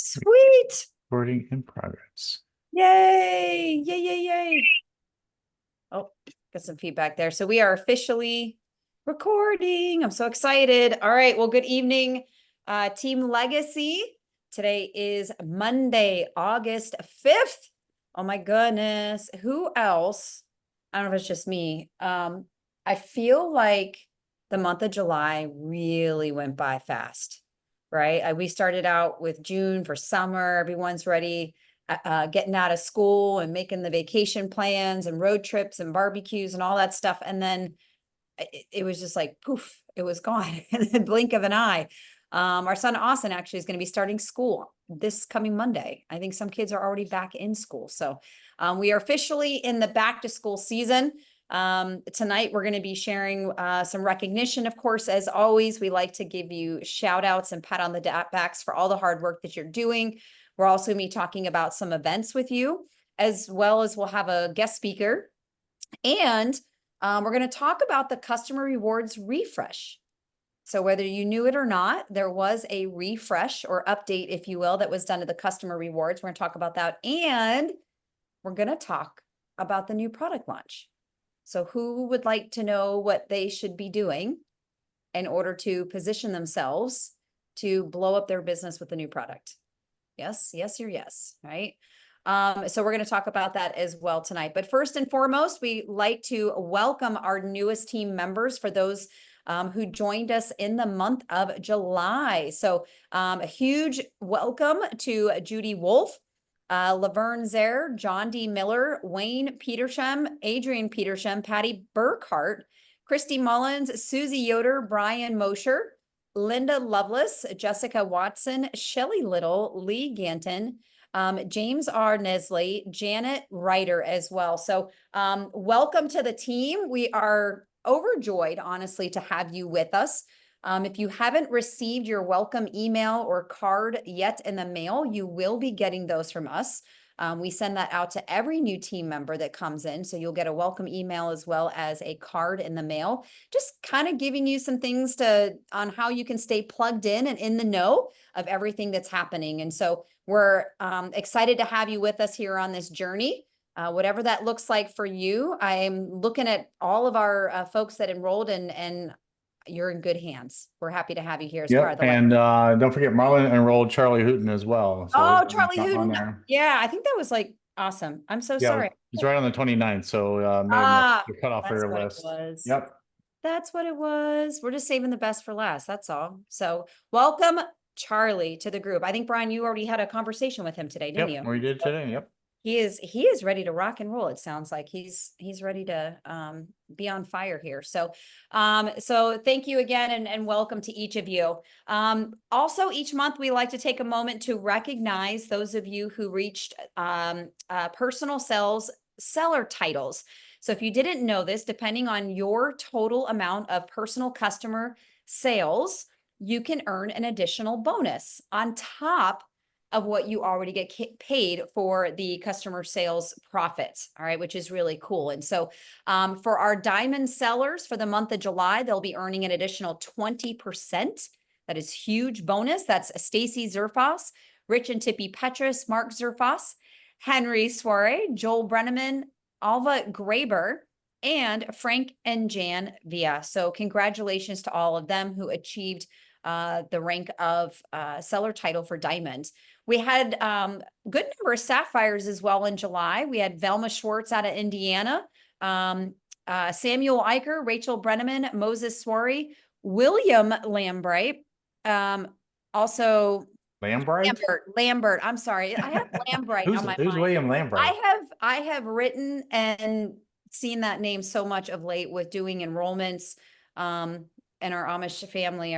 Sweet. Recording in progress. Yay. Yay, yay, yay. Oh, got some feedback there. So we are officially recording. I'm so excited. All right. Well, good evening, Team Legacy. Today is Monday, August 5th. Oh my goodness. Who else? I don't know if it's just me. I feel like the month of July really went by fast, right? We started out with June for summer. Everyone's ready, getting out of school and making the vacation plans and road trips and barbecues and all that stuff. And then it was just like, poof, it was gone in the blink of an eye. Our son Austin actually is going to be starting school this coming Monday. I think some kids are already back in school. So we are officially in the back to school season. Tonight, we're going to be sharing some recognition. Of course, as always, we like to give you shout outs and pat on the backs for all the hard work that you're doing. We're also going to be talking about some events with you, as well as we'll have a guest speaker. And we're going to talk about the customer rewards refresh. So whether you knew it or not, there was a refresh or update, if you will, that was done to the customer rewards. We're going to talk about that. And we're going to talk about the new product launch. So who would like to know what they should be doing in order to position themselves to blow up their business with the new product? Yes, yes, or yes, right? So we're going to talk about that as well tonight. But first and foremost, we like to welcome our newest team members for those who joined us in the month of July. So a huge welcome to Judy Wolf, Laverne Zaire, John D. Miller, Wayne Petersham, Adrian Petersham, Patty Burkhart, Christy Mullins, Susie Yoder, Brian Mosher, Linda Lovelace, Jessica Watson, Shelley Little, Lee Ganton, James R. Nesley, Janet Ryder as well. So welcome to the team. We are overjoyed, honestly, to have you with us. If you haven't received your welcome email or card yet in the mail, you will be getting those from us. We send that out to every new team member that comes in. So you'll get a welcome email as well as a card in the mail, just kind of giving you some things on how you can stay plugged in and in the know of everything that's happening. And so we're excited to have you with us here on this journey. Whatever that looks like for you, I'm looking at all of our folks that enrolled and you're in good hands. We're happy to have you here as part of Yep. the And don't forget, Marlon enrolled Charlie Hooton as well. So Oh, he's Charlie on Hooten. there. Yeah, I think that was like awesome. I'm so Yeah, sorry. he's right on the 29th. So may have missed Ah, the cutoff for that's your what it list. was. Yep. That's what it was. We're just saving the best for last. That's all. So welcome, Charlie, to the group. I think, Brian, you already had a conversation with him today, didn't Yep. you? We did today. Yep. He is ready to rock and roll. It sounds like he's ready to be on fire here. So thank you again and welcome to each of you. Also, each month we like to take a moment to recognize those of you who reached personal sales seller titles. So if you didn't know this, depending on your total amount of personal customer sales, you can earn an additional bonus on top of what you already get paid for the customer sales profits, all right, which is really cool. And so for our diamond sellers for the month of July, they'll be earning an additional 20%. That is huge bonus. That's Stacy Zerfos, Rich and Tippy Petrus, Mark Zerfos, Henry Soare, Joel Brenneman, Alva Graber, and Frank and Jan Via. So congratulations to all of them who achieved the rank of seller title for diamond. We had good number of sapphires as well in July. We had Velma Schwartz out of Indiana, Samuel Eicher, Rachel Brenneman, Moses Swarry, William Lambright, also Lambright? Lambert. I'm sorry, I have Lambright on my Who's mind. William Lambright? I have written and seen that name so much of late with doing enrollments. And our Amish family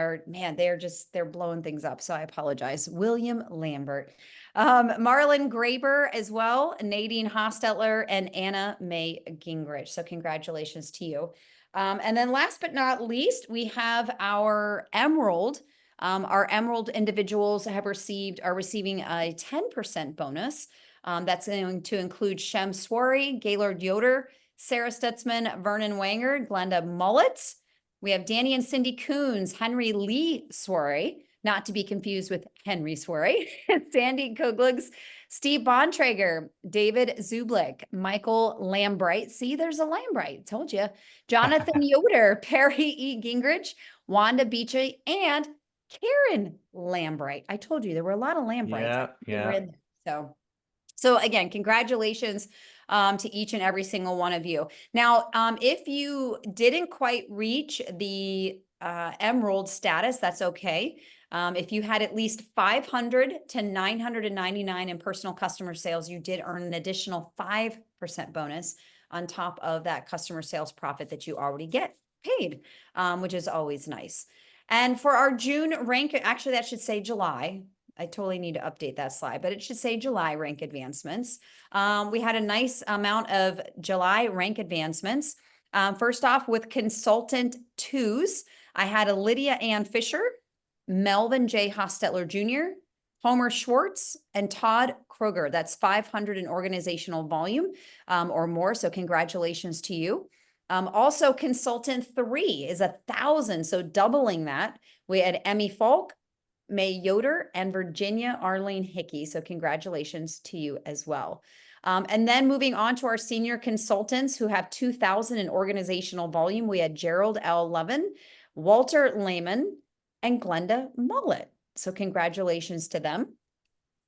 they're blowing things up. So I apologize. William Lambert, Marlon Graber as well, Nadine Hostetler, and Anna Mae Gingrich. So congratulations to you. And then last but not least, we have our Emerald. Our Emerald individuals are receiving a 10% bonus. That's going to include Shem Swarry, Gaylord Yoder, Sarah Stutzman, Vernon Wanger, Glenda Mullets. We have Danny and Cindy Coons, Henry Lee Swarry, not to be confused with Henry Swery, Sandy Koglugs, Steve Bontrager, David Zublik, Michael Lambright. See, there's a Lambright, told you. Jonathan Yoder, Perry E. Gingrich, Wanda Beachy, and Karen Lambright. I told you there were a lot of Lambrights. Yeah. So again, congratulations to each and every single one of you. Now, if you didn't quite reach the Emerald status, that's okay. If you had at least 500 to 999 in personal customer sales, you did earn an additional 5% bonus on top of that customer sales profit that you already get paid, which is always nice. And for our June rank, actually that should say July. I totally need to update that slide, but it should say July rank advancements. We had a nice amount of July rank advancements. First off, with consultant twos, I had a Lydia Ann Fisher, Melvin J. Hostetler Jr., Homer Schwartz, and Todd Kroger. That's 500 in organizational volume or more. So congratulations to you. Also, consultant 3 is 1,000. So doubling that. We had Emmy Falk, May Yoder, and Virginia Arlene Hickey. So congratulations to you as well. And then moving on to our senior consultants who have 2,000 in organizational volume, we had Gerald L. Levin, Walter Lehman, and Glenda Mullet. So congratulations to them.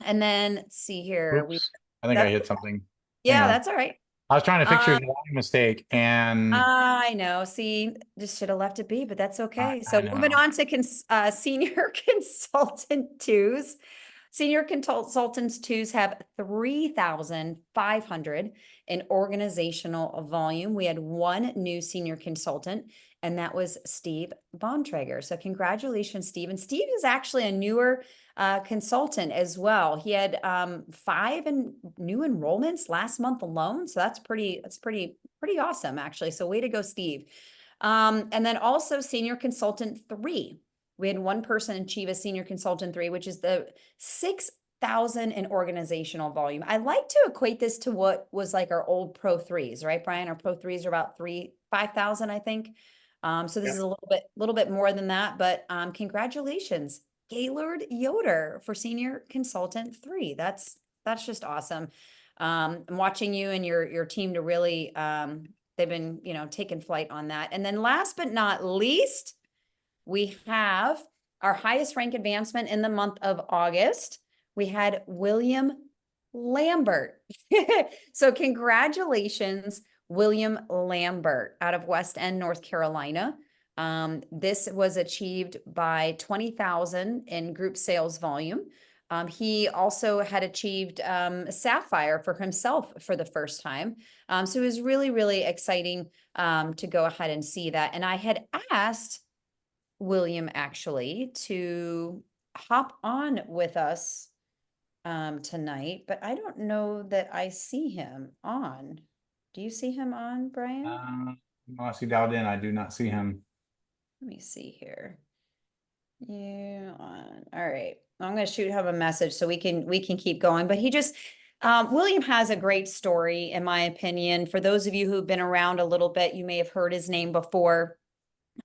And then let's see here. Oops. I think I hit something. Yeah, that's all right. I was trying to fix your July mistake, and I know. See, just should have left it be, but that's okay. So I moving on to senior consultant twos. Senior consultants twos have 3,500 in organizational volume. We had one new senior consultant, and that was Steve Bontrager. So congratulations, Steve. And Steve is actually a newer consultant as well. He had 5 new enrollments last month alone. So that's pretty awesome, actually. So way to go, Steve. And then also senior consultant 3. We had one person achieve a senior consultant 3, which is the 6,000 in organizational volume. I like to equate this to what was like our old Pro 3s, right, Brian? Our Pro 3s are about 5,000, I think. So this is a little bit more than that, but congratulations, Gaylord Yoder for senior consultant 3. That's just awesome. I'm watching you and your team to really they've been, taking flight on that. And then last but not least, we have our highest rank advancement in the month of August. We had William Lambert. So congratulations, William Lambert out of West End, North Carolina. This was achieved by 20,000 in group sales volume. He also had achieved Sapphire for himself for the first time. So it was really, really exciting to go ahead and see that. And I had asked William actually to hop on with us tonight, but I don't know that I see him on. Do you see him on, Brian? Unless he dialed in, I do not see him. Let me see here. Yeah, all right. I'm going to shoot him a message so we can keep going. But he just William has a great story, in my opinion. For those of you who've been around a little bit, you may have heard his name before.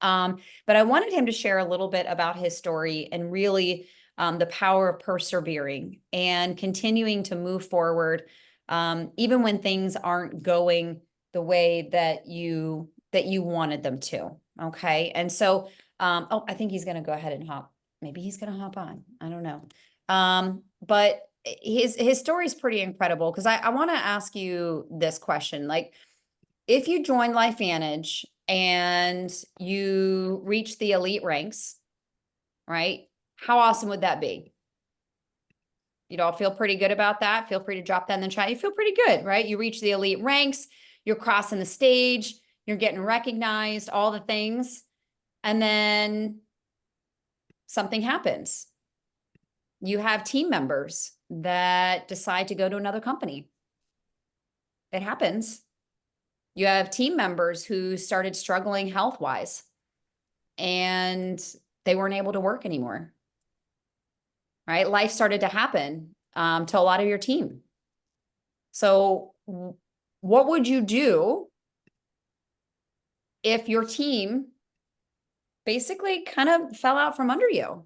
But I wanted him to share a little bit about his story and really the power of persevering and continuing to move forward, even when things aren't going the way that you wanted them to. Okay. And so, I think he's going to go ahead and hop. Maybe he's going to hop on. I don't know. But his story is pretty incredible because I want to ask you this question. Like, if you join LifeVantage and you reach the elite ranks, right? How awesome would that be? You'd all feel pretty good about that. Feel free to drop that in the chat. You feel pretty good, right? You reach the elite ranks, you're crossing the stage, you're getting recognized, all the things. And then something happens. You have team members that decide to go to another company. It happens. You have team members who started struggling health-wise and they weren't able to work anymore, right? Life started to happen to a lot of your team. So what would you do if your team basically kind of fell out from under you?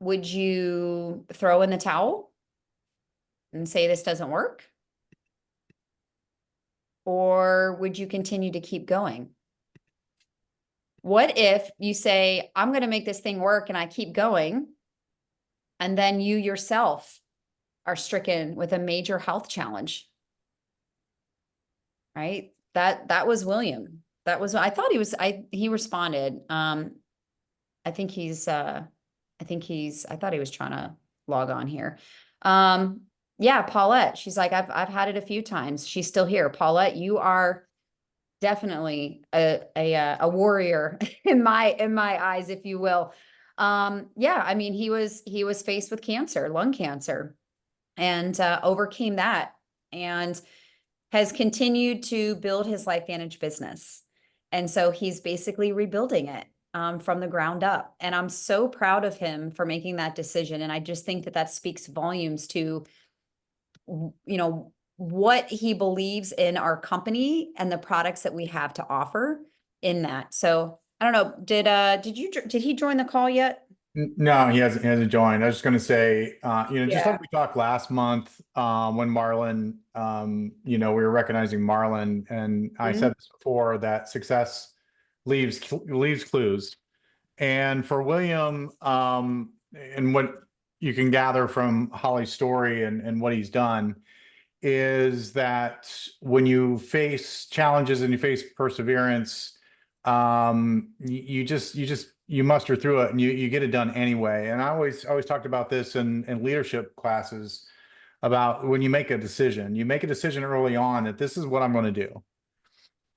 would you throw in the towel and say this doesn't work? Or would you continue to keep going? What if you say, I'm going to make this thing work and I keep going, and then you yourself are stricken with a major health challenge? Right? That was William. That was, I thought he responded. I think I thought he was trying to log on here. Yeah, Paulette, she's like, I've had it a few times. She's still here. Paulette, you are definitely a warrior in my eyes, if you will. Yeah, I mean, he was faced with cancer, lung cancer, and overcame that, and has continued to build his LifeVantage business. And so he's basically rebuilding it from the ground up. And I'm so proud of him for making that decision. And I just think that speaks volumes to, what he believes in our company and the products that we have to offer in that. So I don't know, did he join the call yet? No, he hasn't joined. I was just going to say, just Yeah. like we talked last month, when Marlon, we were recognizing Marlon, and I said this before, that success leaves clues. And for William, and what you can gather from Holly's story and what he's done, is that when you face challenges and you face perseverance, you muster through it and you get it done anyway. And I always talked about this in leadership classes, about when you make a decision early on that this is what I'm going to do,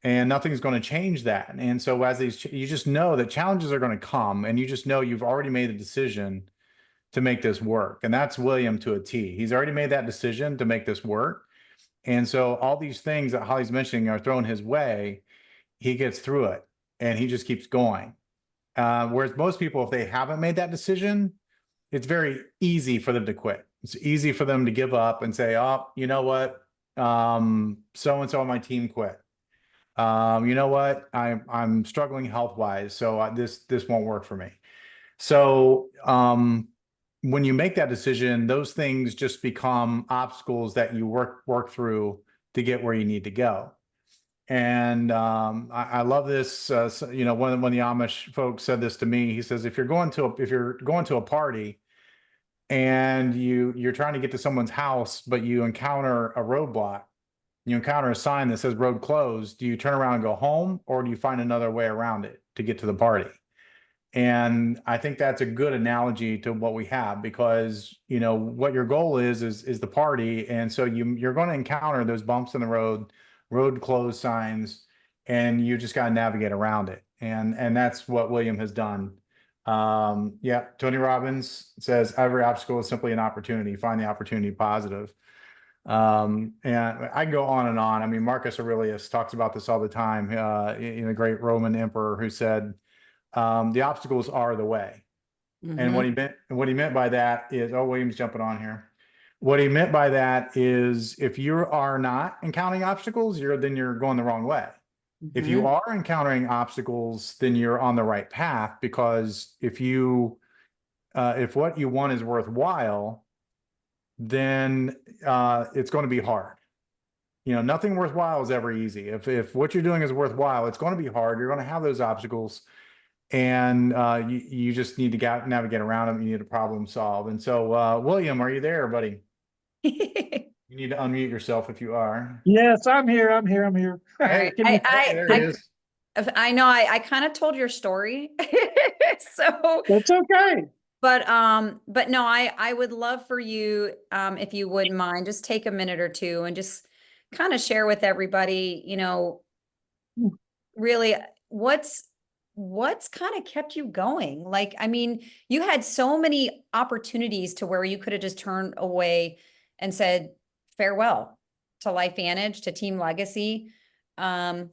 and nothing's going to change that. And so you just know that challenges are going to come, and you just know you've already made a decision to make this work. And that's William to a T. He's already made that decision to make this work. And so all these things that Holly's mentioning are thrown his way. He gets through it and he just keeps going. Whereas most people, if they haven't made that decision, it's very easy for them to quit. It's easy for them to give up and say, oh, you know what? So-and-so on my team quit. You know what? I'm struggling health-wise, so this won't work for me. So when you make that decision, those things just become obstacles that you work through to get where you need to go. And I love this. When the Amish folks said this to me, he says, if you're going to a party and you're trying to get to someone's house, but you encounter a roadblock, you encounter a sign that says road closed, do you turn around and go home, or do you find another way around it to get to the party? And I think that's a good analogy to what we have, because what your goal is the party, and so you're going to encounter those bumps in the road closed signs, and you just got to navigate around it. And that's what William has done. Yeah, Tony Robbins says every obstacle is simply an opportunity. Find the opportunity positive. And I can go on and on. I mean, Marcus Aurelius talks about this all the time. The great Roman emperor, who said, the obstacles are the way. And what he meant by that is, oh, William's jumping on here. What he meant by that is, if you are not encountering obstacles, then you're going the wrong way. If you are encountering obstacles, then you're on the right path, because if what you want is worthwhile, then it's going to be hard. Nothing worthwhile is ever easy. If what you're doing is worthwhile, it's going to be hard. You're going to have those obstacles. And you just need to navigate around them. You need to problem solve. And so, William, are you there, buddy? You need to unmute yourself if you are. Yes, I'm here. All right. There it is. I know I kind of told your story, so That's okay. But no, I would love for you, if you wouldn't mind, just take a minute or two and just kind of share with everybody, really what's kind of kept you going. Like, I mean, you had so many opportunities to where you could have just turned away and said farewell to LifeVantage, to Team Legacy. Because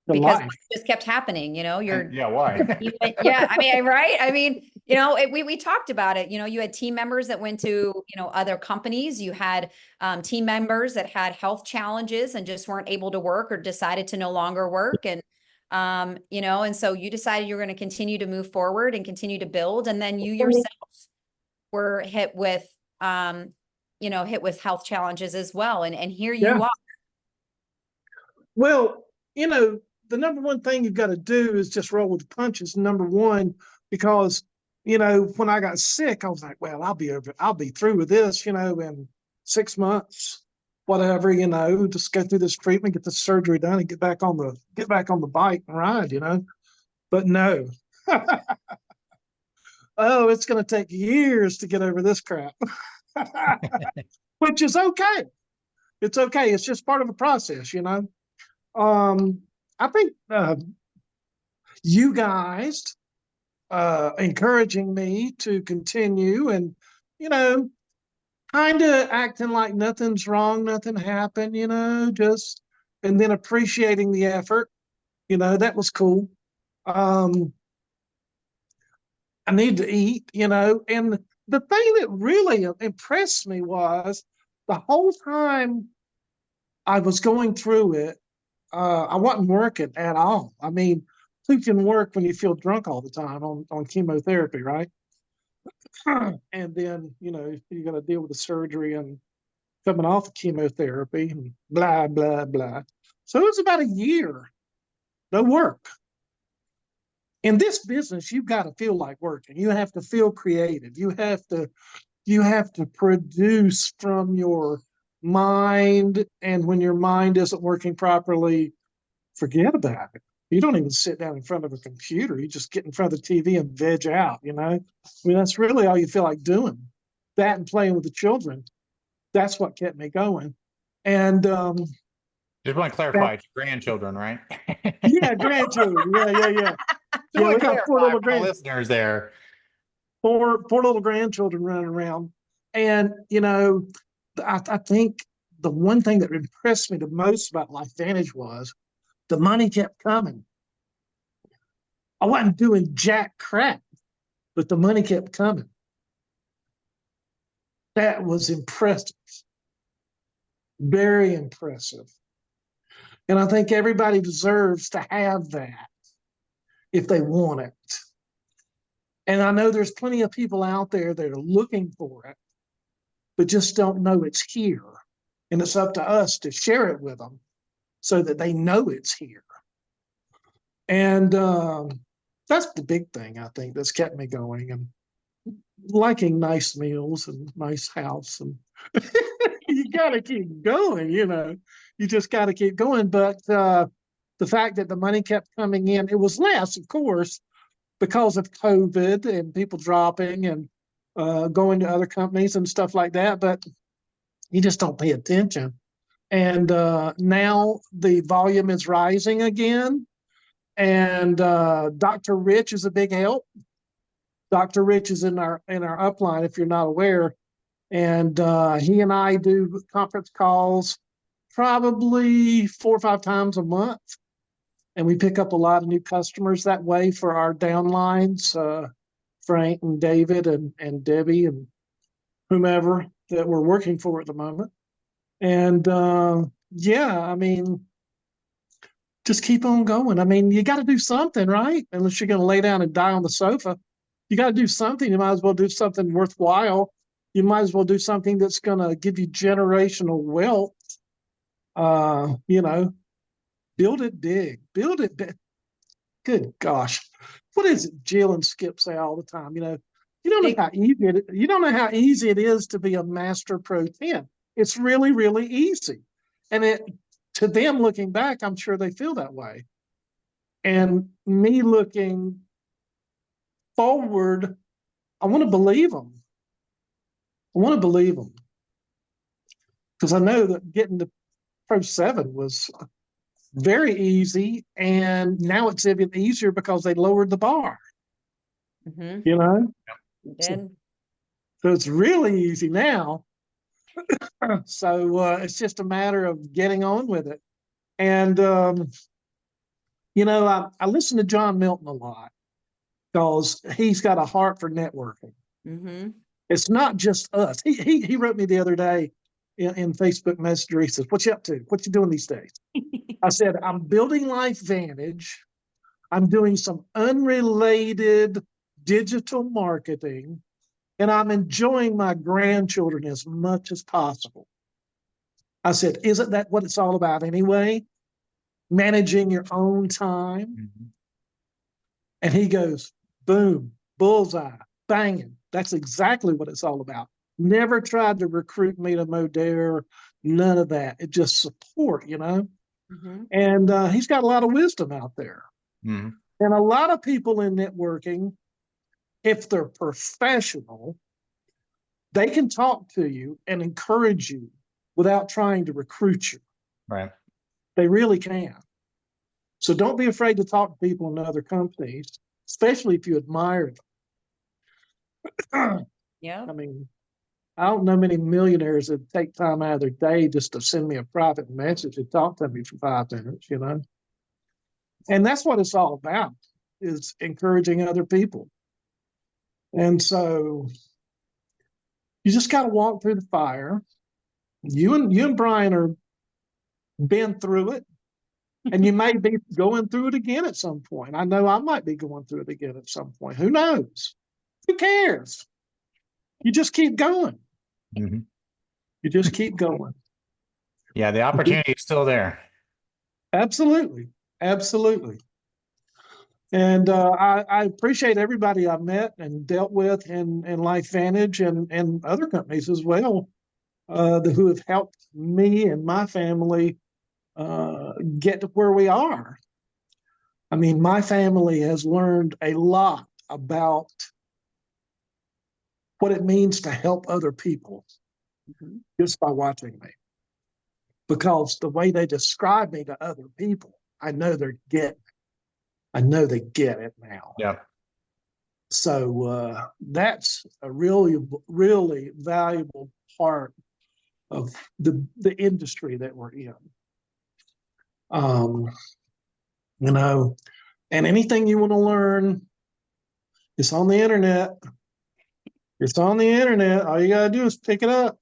life just kept happening, Yeah, why? Yeah, I mean, right? I mean, we talked about it. You had team members that went to, other companies. You had team members that had health challenges and just weren't able to work or decided to no longer work. And, and so you decided you were going to continue to move forward and continue to build. And then you yourself were hit with, hit with health challenges as well. And here Yeah. you are. Well, the number one thing you've got to do is just roll with the punches. Number one, because, when I got sick, I was like, well, I'll be through with this, in 6 months, whatever, just go through this treatment, get the surgery done and get back on the bike and ride, but no. Oh, it's going to take years to get over this crap, which is okay. It's okay. It's just part of the process, I think you guys encouraging me to continue and, kind of acting like nothing's wrong, nothing happened, just, and then appreciating the effort, that was cool. I need to eat, and the thing that really impressed me was the whole time I was going through it, I wasn't working at all. I mean, who can work when you feel drunk all the time on chemotherapy, right? And then, you got to deal with the surgery and coming off of chemotherapy and blah, blah, blah. So it was about a year, no work. In this business, you've got to feel like working. You have to feel creative. You have to produce from your mind. And when your mind isn't working properly, forget about it. You don't even sit down in front of a computer. You just get in front of the TV and veg out, I mean, that's really all you feel like doing. That and playing with the children. That's what kept me going. And Just want to clarify, it's grandchildren, right? yeah, grandchildren. Yeah. So We got four little listeners there. Four little grandchildren running around. And, I think the one thing that impressed me the most about LifeVantage was the money kept coming. I wasn't doing jack crap, but the money kept coming. That was impressive. Very impressive. And I think everybody deserves to have that if they want it. And I know there's plenty of people out there that are looking for it, but just don't know it's here. And it's up to us to share it with them so that they know it's here. And that's the big thing, I think, that's kept me going, and liking nice meals and nice house. And you got to keep going, you just got to keep going. But the fact that the money kept coming in, it was less, of course, because of COVID and people dropping and going to other companies and stuff like that. But you just don't pay attention. And now the volume is rising again. And Dr. Rich is a big help. Dr. Rich is in our upline, if you're not aware. And he and I do conference calls probably 4 or 5 times a month. And we pick up a lot of new customers that way for our downlines, Frank and David and Debbie and whomever that we're working for at the moment. And yeah, I mean, just keep on going. I mean, you got to do something, right? Unless you're going to lay down and die on the sofa. You got to do something. You might as well do something worthwhile. You might as well do something that's going to give you generational wealth. Build it big. Build it big. Good gosh. What is it Jill and Skip say all the time? You don't know how easy it is to be a master pro 10. It's really, really easy. And to them looking back, I'm sure they feel that way. And me looking forward, I want to believe them. Because I know that getting to Pro 7 was very easy, and now it's even easier because they lowered the bar. Mm-hmm. So it's really easy now. So it's just a matter of getting on with it. And I listen to John Milton a lot because he's got a heart for networking. Mm-hmm. It's not just us. He wrote me the other day in Facebook Messenger. He says, "What you up to? What you doing these days?" I said, "I'm building LifeVantage. I'm doing some unrelated digital marketing, and I'm enjoying my grandchildren as much as possible. I said, isn't that what it's all about anyway? Managing your own time. Mhm. And he goes, boom, bullseye, banging. That's exactly what it's all about. Never tried to recruit me to Modere, none of that. It just support, you know? Mhm. And he's got a lot of wisdom out there. Mhm. And a lot of people in networking, if they're professional, they can talk to you and encourage you without trying to recruit you. Right. They really can. So don't be afraid to talk to people in other companies, especially if you admire them. Yeah. I mean, I don't know many millionaires that take time out of their day just to send me a private message and talk to me for 5 minutes, you know? And that's what it's all about, is encouraging other people. And so you just got to walk through the fire. You and Brian are been through it, and you may be going through it again at some point. I know I might be going through it again at some point. Who knows? Who cares? You just keep going. Mhm. You just keep going. Yeah, the opportunity is still there. Absolutely. Absolutely. And I appreciate everybody I met and dealt with in LifeVantage and other companies as well, who have helped me and my family get to where we are. I mean, my family has learned a lot about what it means to help other people Mhm. just by watching me. Because the way they describe me to other people, I know I know they get it now. Yeah. So that's a really valuable part of the industry that we're in. Um, you know, and anything you want to learn, it's on the internet. It's on the internet. All you gotta do is pick it up.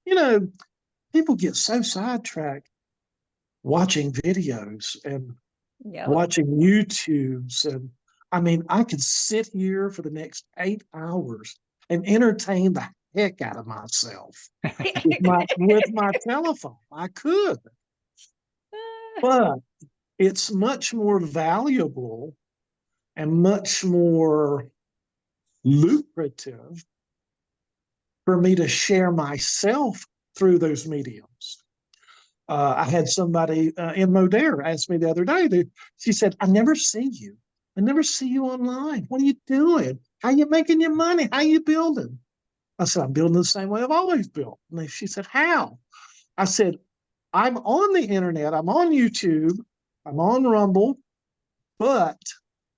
You know, people get so sidetracked watching videos and Yeah. watching YouTubes. And I mean, I could sit here for the next 8 hours and entertain the heck out of myself with my telephone. I could, but it's much more valuable and much more lucrative for me to share myself through those mediums. I had somebody in Modere ask me the other day, she said, I never see you. I never see you online. What are you doing? How you making your money? How you building? I said, I'm building the same way I've always built. And she said, how? I said, I'm on the internet. I'm on YouTube. I'm on Rumble, but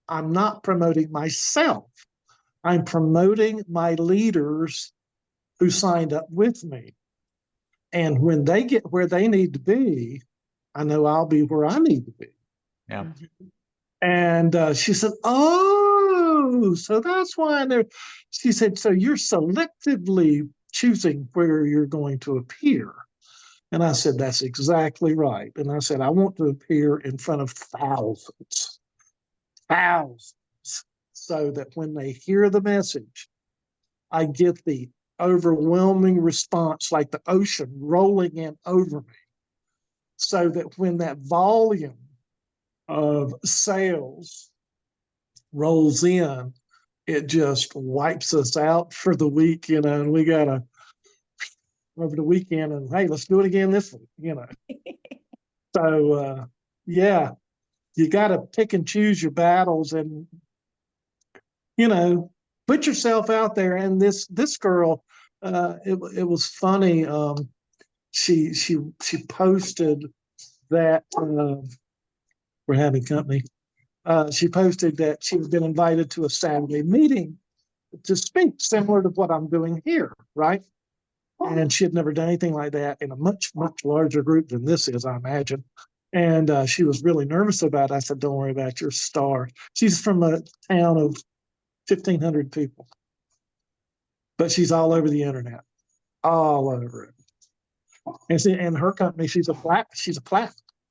I'm not promoting myself. I'm promoting my leaders who signed up with me. And when they get where they need to be, I know I'll be where I need to be. Yeah. And she said, oh, so that's why she said, so you're selectively choosing where you're going to appear. And I said, that's exactly right. And I said, I want to appear in front of thousands, so that when they hear the message, I get the overwhelming response like the ocean rolling in over me. So that when that volume of sales rolls in, it just wipes us out for the week, you know, and we gotta over the weekend and hey, let's do it again this week, you know. So yeah, you gotta pick and choose your battles and you know, put yourself out there. And this girl, it was funny. She posted that we're having company. She posted that she had been invited to a Saturday meeting to speak, similar to what I'm doing here, right? And she had never done anything like that in a much, much larger group than this is, I imagine. And she was really nervous about it. I said, don't worry about it, you're a star. She's from a town of 1,500 people, but she's all over the internet, all over it. And her company, she's a plat.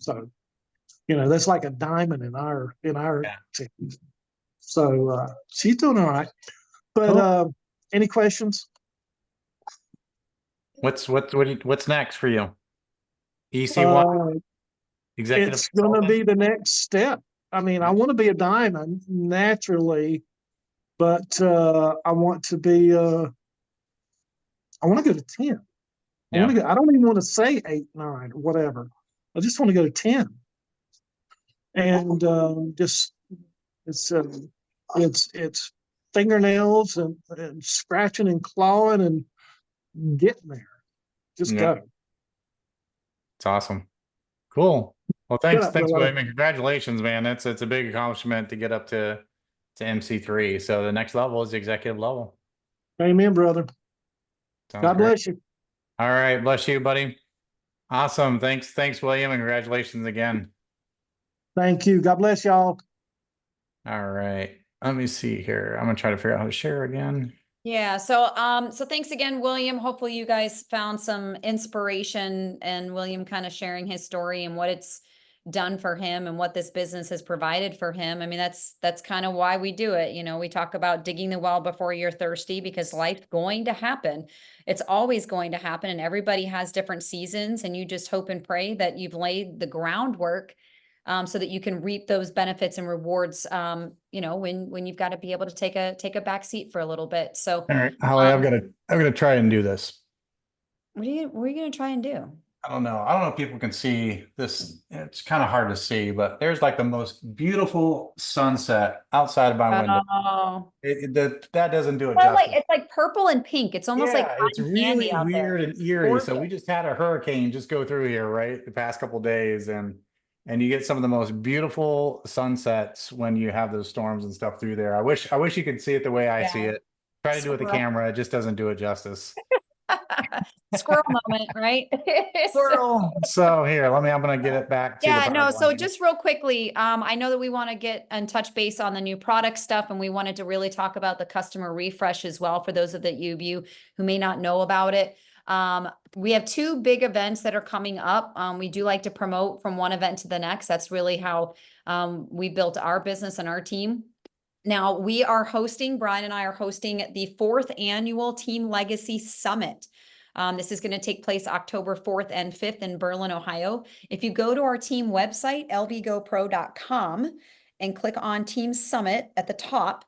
So, you know, that's like a diamond in our Yeah. team. So she's doing all right. But Cool. Any questions? What's next for you? EC1 executive It's going to consultant? be the next step. I mean, I want to be a diamond naturally, but I want to be. I want to go to 10. I want to go. I don't even want to say 8, 9, whatever. I just want to go to 10. And just it's fingernails and scratching and clawing and getting there. Just Yeah. go. It's awesome. Cool. Well, Shut thanks, up, brother. William, and congratulations, man. It's a big accomplishment to get up to MC3. So the next level is the executive level. Amen, brother. Sounds God great. bless you. All right, bless you, buddy. Awesome. Thanks, William, and congratulations again. Thank you. God bless y'all. All right. Let me see here. I'm gonna try to figure out how to share again. Yeah, so thanks again, William. Hopefully you guys found some inspiration and William kind of sharing his story and what it's done for him and what this business has provided for him. I mean, that's kind of why we do it. You know, we talk about digging the well before you're thirsty because life's going to happen. It's always going to happen, and everybody has different seasons, and you just hope and pray that you've laid the groundwork so that you can reap those benefits and rewards, you know, when you've got to be able to take a back seat for a little bit. So, All right, Holly, I'm gonna try and do this. what are you going to try and do? I don't know if people can see this. It's kind of hard to see, but there's like the most beautiful sunset outside of my window. Oh, That doesn't do it well, justice. it's like purple and pink. It's almost like Yeah, it's cotton candy really out there. weird and eerie. So we Gorgeous. just had a hurricane just go through here, right? The past couple of days, and you get some of the most beautiful sunsets when you have those storms and stuff through there. I wish you could see it the way I see Yeah. it. Try to do it with the Squirrel. camera, it just doesn't do it justice. Squirrel moment, right? Squirrel. So here, I'm gonna get it back to the Yeah, no, so PowerPoint. just real quickly, I know that we want to get and touch base on the new product stuff, and we wanted to really talk about the customer refresh as well for those of you who may not know about it. We have 2 big events that are coming up. We do like to promote from one event to the next. That's really how we built our business and our team. Now, Brian and I are hosting the 4th annual Team Legacy Summit. This is going to take place October 4th and 5th in Berlin, Ohio. If you go to our team website, lvgopro.com, and click on Team Summit at the top,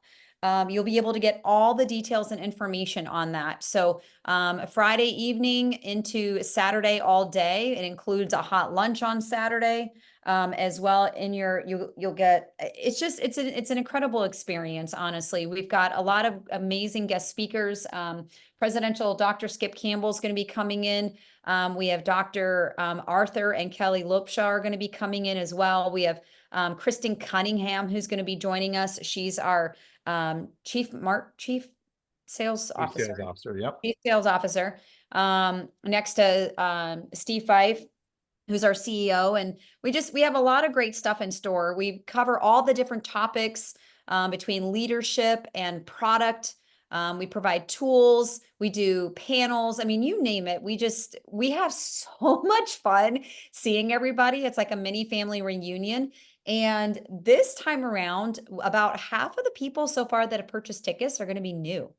you'll be able to get all the details and information on that. So Friday evening into Saturday all day. It includes a hot lunch on Saturday as well. In you'll get, it's an incredible experience. Honestly, we've got a lot of amazing guest speakers. Presidential Dr. Skip Campbell is going to be coming in. We have Dr. Arthur and Kelly Lopshaw are going to be coming in as well. We have Kristen Cunningham, who's going to be joining us. She's our chief sales officer. Sales officer, yep. Chief sales officer. Next to Steve Fife, who's our CEO. And we have a lot of great stuff in store. We cover all the different topics between leadership and product. We provide tools, we do panels. I mean, you name it. We have so much fun seeing everybody. It's like a mini family reunion. And this time around, about half of the people so far that have purchased tickets are going to be new.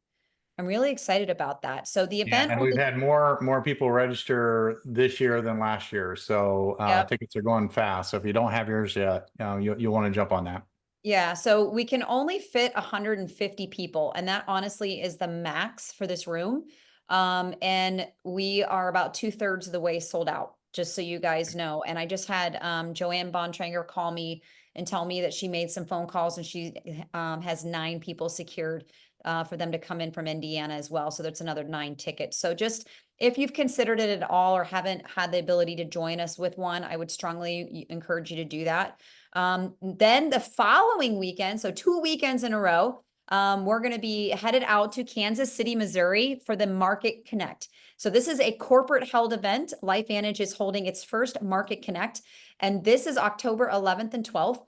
I'm really excited about that. So the event, and we've had more people register this year than last year. So Yep. tickets are going fast. So if you don't have yours yet, you'll want to jump on that. Yeah, so we can only fit 150 people, and that honestly is the max for this room. And we are about 2/3 of the way sold out, just so you guys know. And I just had Joanne Bontrager call me and tell me that she made some phone calls and she has 9 people secured for them to come in from Indiana as well. So that's another 9 tickets. So just if you've considered it at all or haven't had the ability to join us with one, I would strongly encourage you to do that. Then the following weekend, so 2 weekends in a row, we're going to be headed out to Kansas City, Missouri for the Market Connect. So this is a corporate held event. LifeVantage is holding its first Market Connect, and this is October 11th and 12th.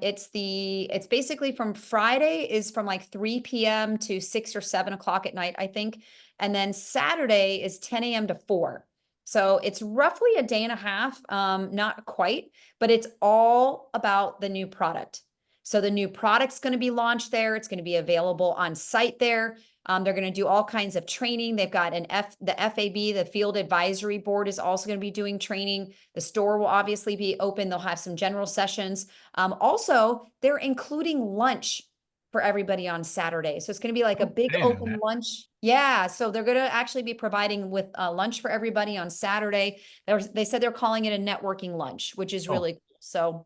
It's basically from Friday is from like 3 p.m. to 6 or 7 o'clock at night, I think. And then Saturday is 10 a.m. to 4. So it's roughly a day and a half, not quite, but it's all about the new product. So the new product's going to be launched there. It's going to be available on site there. They're going to do all kinds of training. They've got the FAB, the Field Advisory Board, is also going to be doing training. The store will obviously be open. They'll have some general sessions. Also, they're including lunch for everybody on Saturday. So it's going to be like a big I didn't know open that. lunch. Yeah. So they're going to actually be providing with lunch for everybody on Saturday. They said they're calling it a networking lunch, which is really cool. So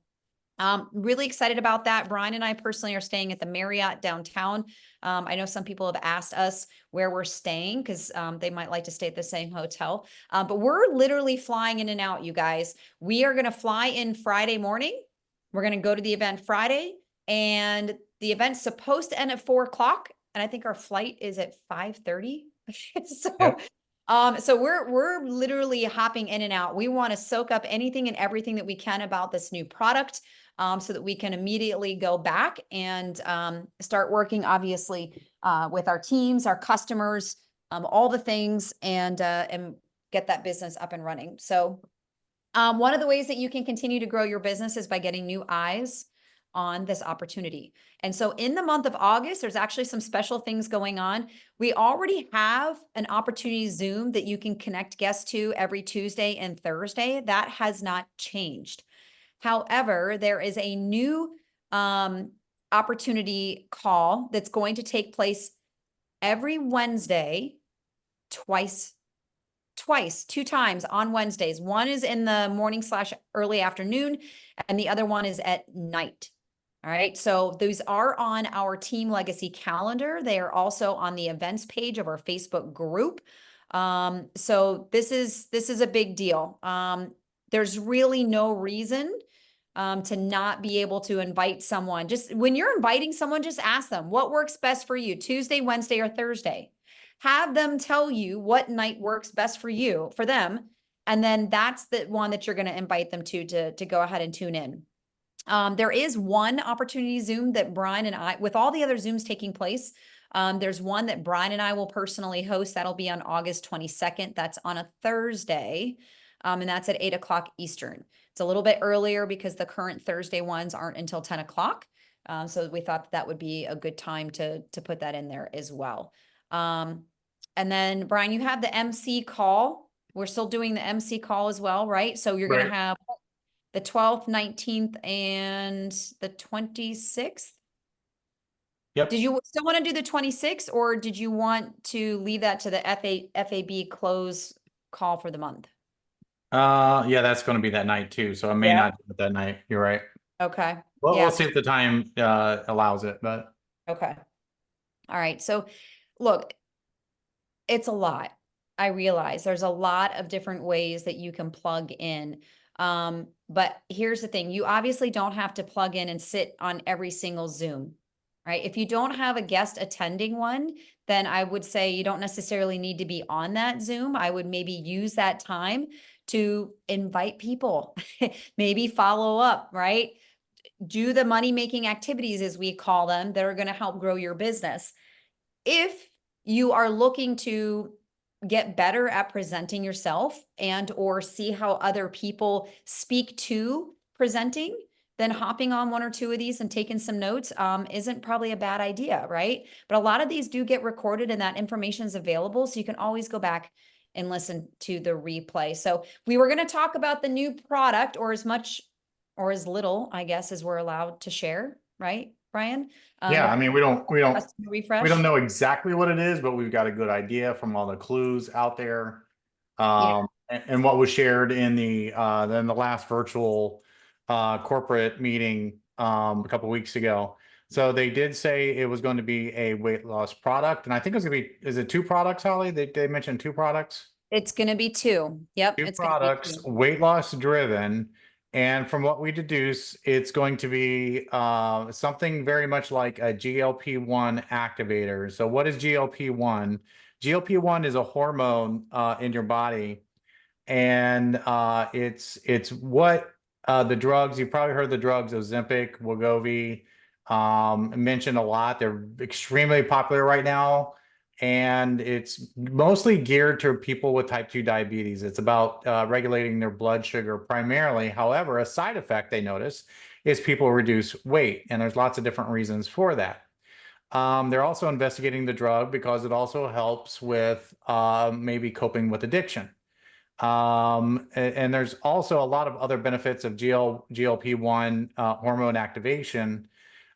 really excited about that. Brian and I personally are staying at the Marriott downtown. I know some people have asked us where we're staying because they might like to stay at the same hotel. But we're literally flying in and out, you guys. We are going to fly in Friday morning. We're going to go to the event Friday, and the event's supposed to end at 4 o'clock. And I think our flight is at 5:30. So, Yep. so we're literally hopping in and out. We want to soak up anything and everything that we can about this new product. So that we can immediately go back and start working, obviously, with our teams, our customers, all the things, and get that business up and running. So one of the ways that you can continue to grow your business is by getting new eyes on this opportunity. And so in the month of August, there's actually some special things going on. We already have an opportunity Zoom that you can connect guests to every Tuesday and Thursday. That has not changed. However, there is a new opportunity call that's going to take place every Wednesday, two times on Wednesdays. One is in the morning / early afternoon, and the other one is at night. All right. So those are on our Team Legacy calendar. They are also on the events page of our Facebook group. So this is a big deal. There's really no reason to not be able to invite someone. Just when you're inviting someone, just ask them what works best for you, Tuesday, Wednesday, or Thursday. Have them tell you what night works best for them. And then that's the one that you're going to invite them to go ahead and tune in. There is one opportunity Zoom that Brian and I, with all the other Zooms taking place, there's one that Brian and I will personally host. That'll be on August 22nd. That's on a Thursday. And that's at 8 o'clock Eastern. It's a little bit earlier because the current Thursday ones aren't until 10 o'clock. So we thought that would be a good time to put that in there as well. And then Brian, you have the MC call. We're still doing the MC call as well, right? So you're going to have the 12th, 19th, and the 26th. Yep. Did you still want to do the 26th, or did you want to leave that to the FAB close call for the month? Yeah, that's going to be that night too. So I may not do it that night. You're right. Okay. Well, Yeah. we'll see if the time allows it, but Okay. All right. So look, it's a lot. I realize there's a lot of different ways that you can plug in. But here's the thing. You obviously don't have to plug in and sit on every single Zoom, right? If you don't have a guest attending one, then I would say you don't necessarily need to be on that Zoom. I would maybe use that time to invite people, maybe follow up, right? Do the money-making activities, as we call them, that are going to help grow your business. If you are looking to get better at presenting yourself and or see how other people speak to presenting, then hopping on one or two of these and taking some notes isn't probably a bad idea, right? But a lot of these do get recorded and that information is available. So you can always go back and listen to the replay. So we were going to talk about the new product, or as much or as little, I guess, as we're allowed to share, right, Brian? yeah, I mean, we don't refresh. we don't know exactly what it is, but we've got a good idea from all the clues out there. And what was shared in the last virtual corporate meeting a couple of weeks ago. So they did say it was going to be a weight loss product, and I think it was going to be, is it 2 products, Holly? They mentioned 2 products. It's going to be 2. Yep. 2 it's products, gonna be 2. weight loss driven. And from what we deduce, it's going to be something very much like a GLP-1 activator. So what is GLP-1? GLP-1 is a hormone in your body. And it's what the drugs, you've probably heard the drugs, Ozempic, Wegovy, mentioned a lot. They're extremely popular right now. And it's mostly geared to people with type 2 diabetes. It's about regulating their blood sugar primarily. However, a side effect they notice is people reduce weight. And there's lots of different reasons for that. They're also investigating the drug because it also helps with maybe coping with addiction. And there's also a lot of other benefits of GLP-1 hormone activation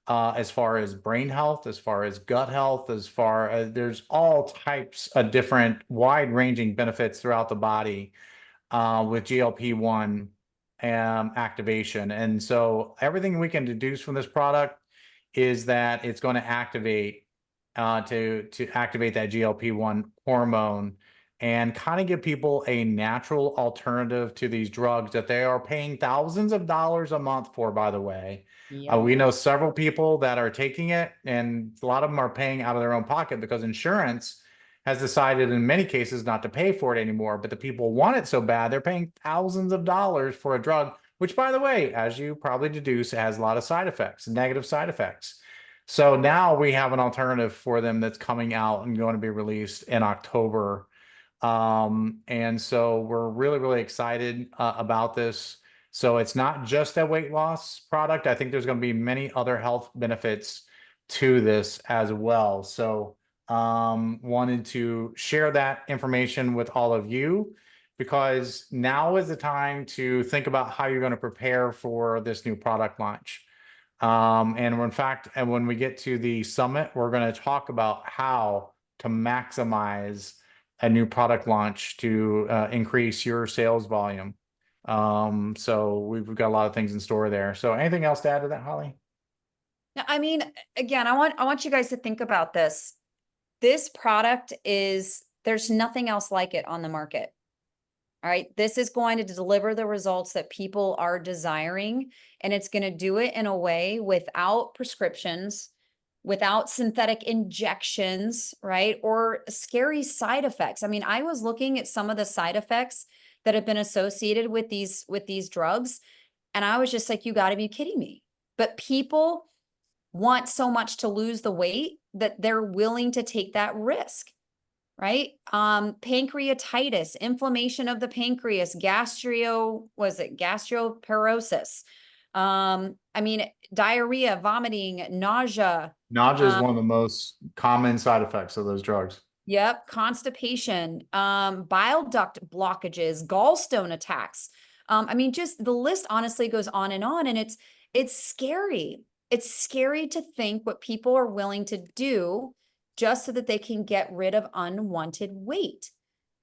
as far as brain health, as far as gut health, as far as there's all types of different wide-ranging benefits throughout the body with GLP-1 activation. And so everything we can deduce from this product is that it's going to activate to activate that GLP-1 hormone and kind of give people a natural alternative to these drugs that they are paying thousands of dollars a month for, by the way. Yeah. We know several people that are taking it, and a lot of them are paying out of their own pocket because insurance has decided in many cases not to pay for it anymore. But the people want it so bad, they're paying thousands of dollars for a drug, which, by the way, as you probably deduce, has a lot of side effects, negative side effects. So now we have an alternative for them that's coming out and going to be released in October. And so we're really, really excited about this. So it's not just a weight loss product. I think there's going to be many other health benefits to this as well. So wanted to share that information with all of you because now is the time to think about how you're going to prepare for this new product launch. And in fact, and when we get to the summit, we're going to talk about how to maximize a new product launch to increase your sales volume. So we've got a lot of things in store there. So anything else to add to that, Holly? Now, I mean, again, I want you guys to think about this. This product there's nothing else like it on the market. All right. This is going to deliver the results that people are desiring, and it's going to do it in a way without prescriptions, without synthetic injections, right? Or scary side effects. I mean, I was looking at some of the side effects that have been associated with these drugs, and I was just like, you got to be kidding me. But people want so much to lose the weight that they're willing to take that risk. Right? Pancreatitis, inflammation of the pancreas, gastroparesis. I mean, diarrhea, vomiting, nausea. Nausea is one of the most common side effects of those drugs. Yep. Constipation, bile duct blockages, gallstone attacks. I mean, just the list honestly goes on, and it's scary. It's scary to think what people are willing to do just so that they can get rid of unwanted weight.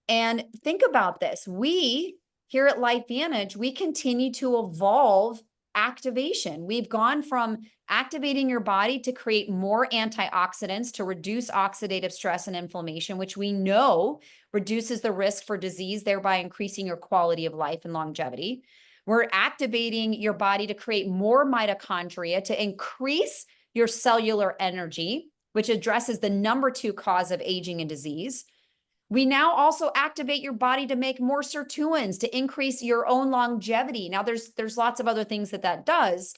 And think about this. We here at LifeVantage, we continue to evolve activation. We've gone from activating your body to create more antioxidants to reduce oxidative stress and inflammation, which we know reduces the risk for disease, thereby increasing your quality of life and longevity. We're activating your body to create more mitochondria to increase your cellular energy, which addresses the number 2 cause of aging and disease. We now also activate your body to make more sirtuins to increase your own longevity. Now there's lots of other things that does.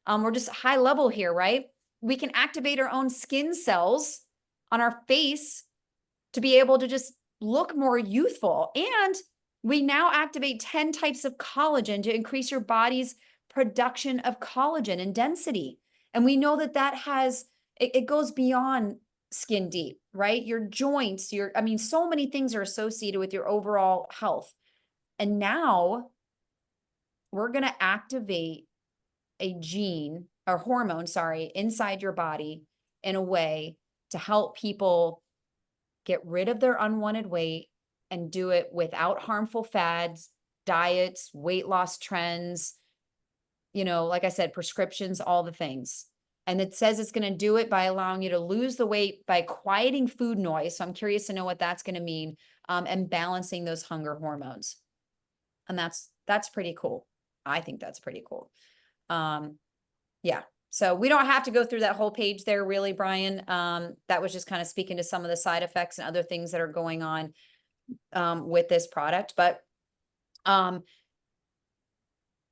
We're just high level here, right? We can activate our own skin cells on our face to be able to just look more youthful. And we now activate 10 types of collagen to increase your body's production of collagen and density. And we know that has it goes beyond skin deep, right? Your joints, I mean, so many things are associated with your overall health. And now we're going to activate a gene or hormone, inside your body in a way to help people get rid of their unwanted weight and do it without harmful fads, diets, weight loss trends, like I said, prescriptions, all the things. And it says it's going to do it by allowing you to lose the weight by quieting food noise. So I'm curious to know what that's going to mean, and balancing those hunger hormones. And that's pretty cool. I think that's pretty cool. Yeah. So we don't have to go through that whole page there, really, Brian. That was just kind of speaking to some of the side effects and other things that are going on with this product. But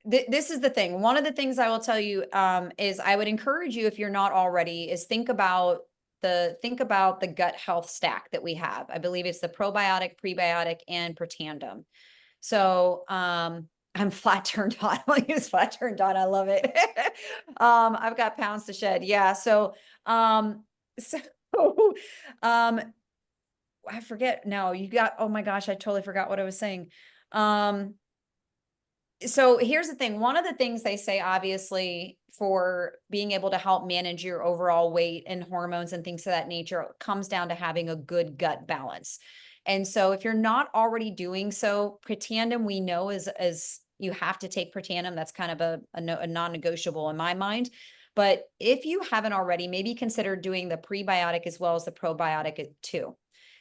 this is the thing. One of the things I will tell you is I would encourage you, if you're not already, is think about the gut health stack that we have. I believe it's the probiotic, prebiotic, and Protandim. So I'm flat turned on. I'll use flat turned on. I love it. I've got pounds to shed. Yeah. So, um, I forget. No, you got, oh my gosh, I totally forgot what I was saying. So here's the thing. One of the things they say, obviously, for being able to help manage your overall weight and hormones and things of that nature comes down to having a good gut balance. And so if you're not already doing so, Protandim, we know is you have to take Protandim. That's kind of a non-negotiable in my mind. But if you haven't already, maybe consider doing the prebiotic as well as the probiotic too.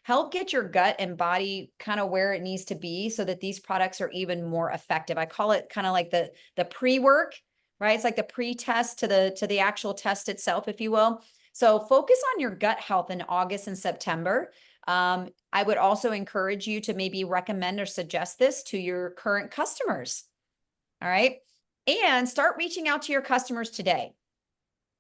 Help get your gut and body kind of where it needs to be so that these products are even more effective. I call it kind of like the pre-work, right? It's like the pre-test to the actual test itself, if you will. So focus on your gut health in August and September. I would also encourage you to maybe recommend or suggest this to your current customers. All right. And start reaching out to your customers today.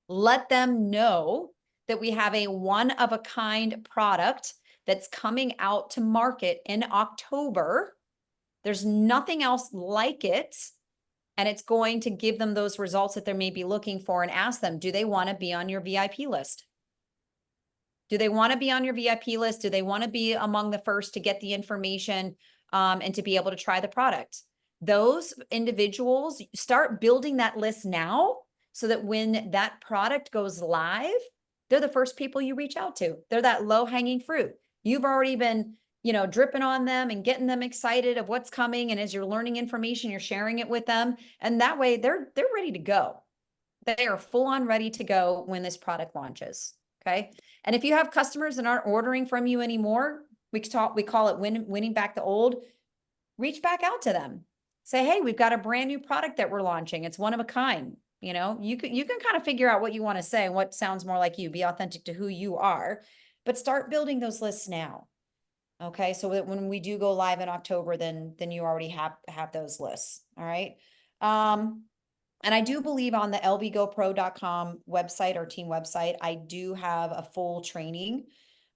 Let them know that we have a one-of-a-kind product that's coming out to market in October. There's nothing else like it. And it's going to give them those results that they may be looking for, and ask them, do they want to be on your VIP list? Do they want to be on your VIP list? Do they want to be among the first to get the information and to be able to try the product? Those individuals, start building that list now so that when that product goes live, they're the first people you reach out to. They're that low-hanging fruit. You've already been, dripping on them and getting them excited of what's coming. And as you're learning information, you're sharing it with them. And that way they're ready to go. They are full on ready to go when this product launches. Okay. And if you have customers that aren't ordering from you anymore, we call it winning back the old. Reach back out to them. Say, hey, we've got a brand new product that we're launching. It's one of a kind. You can kind of figure out what you want to say and what sounds more like you. Be authentic to who you are, but start building those lists now. Okay, so that when we do go live in October, then you already have those lists. All right. And I do believe on the lbgopro.com website, our team website, I do have a full training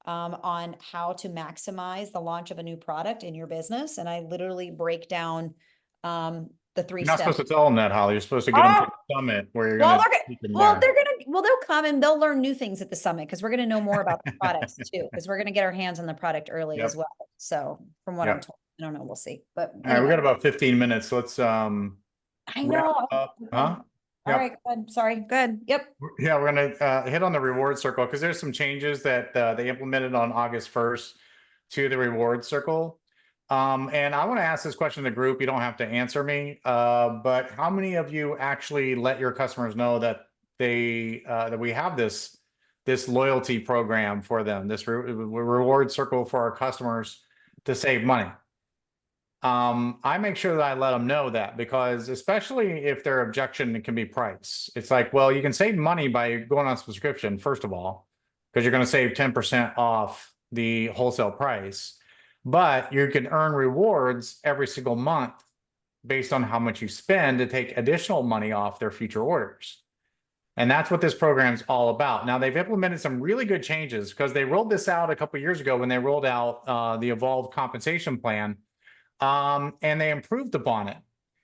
on how to maximize the launch of a new product in your business. And I literally break down the 3 You're not steps. supposed to tell them that, Holly. You're supposed to get them to the summit where you're Well, going to. they'll come and they'll learn new things at the summit because we're going to know more about the products too, because we're going to get our hands on the product early as well. So from what I'm told, I don't know, we'll see. But All right, we got about 15 minutes. Let's I know. up. Huh? All right, good. Sorry. Good. Yep. Yeah, we're gonna hit on the reward circle because there's some changes that they implemented on August 1st to the reward circle. And I want to ask this question to the group. You don't have to answer me, but how many of you actually let your customers know that that we have this loyalty program for them, this reward circle for our customers to save money? I make sure that I let them know that, because especially if their objection can be price. It's like, well, you can save money by going on subscription, first of all, because you're going to save 10% off the wholesale price, but you can earn rewards every single month based on how much you spend to take additional money off their future orders. And that's what this program's all about. Now, they've implemented some really good changes because they rolled this out a couple of years ago when they rolled out the Evolve compensation plan. And they improved upon it.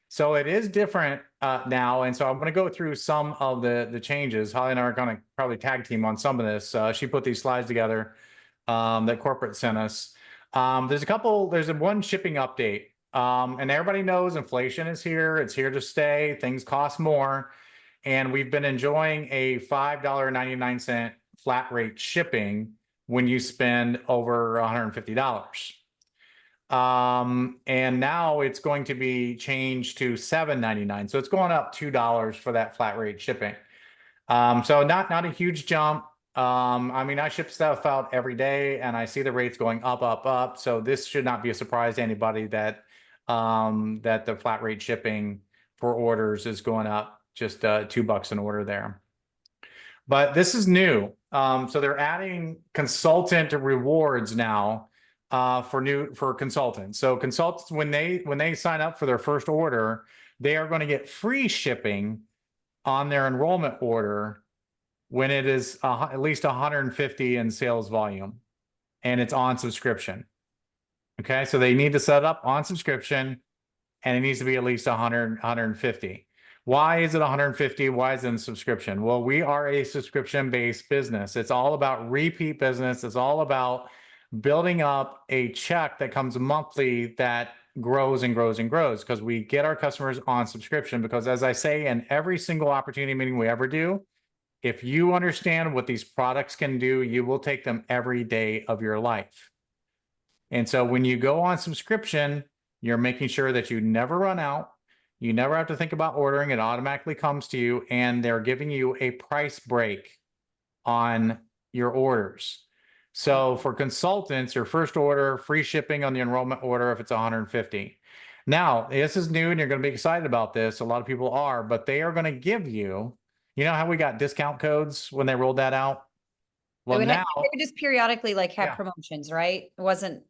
So it is different now. And so I'm going to go through some of the changes. Holly and I are going to probably tag team on some of this. She put these slides together that corporate sent us. There's one shipping update. And everybody knows inflation is here. It's here to stay. Things cost more. And we've been enjoying a $5.99 flat rate shipping when you spend over $150. And now it's going to be changed to $7.99. So it's going up $2 for that flat rate shipping. So not a huge jump. I mean, I ship stuff out every day and I see the rates going up. So this should not be a surprise to anybody that the flat rate shipping for orders is going up just $2 an order there. But this is new. So they're adding consultant rewards now for consultants. So consultants, when they sign up for their first order, they are going to get free shipping on their enrollment order when it is at least 150 in sales volume and it's on subscription. Okay, so they need to set up on subscription and it needs to be at least 100, 150. Why is it 150? Why is it in subscription? Well, we are a subscription-based business. It's all about repeat business. It's all about building up a check that comes monthly that grows and grows and grows, because we get our customers on subscription. Because as I say in every single opportunity meeting we ever do, if you understand what these products can do, you will take them every day of your life. And so when you go on subscription, you're making sure that you never run out. You never have to think about ordering. It automatically comes to you, and they're giving you a price break on your orders. So for consultants, your first order, free shipping on the enrollment order if it's 150. Now, this is new and you're going to be excited about this. A lot of people are, but they are going to give you, you know how we got discount codes when they rolled that out? Well, They now, would just periodically like have Yeah. promotions, right? It wasn't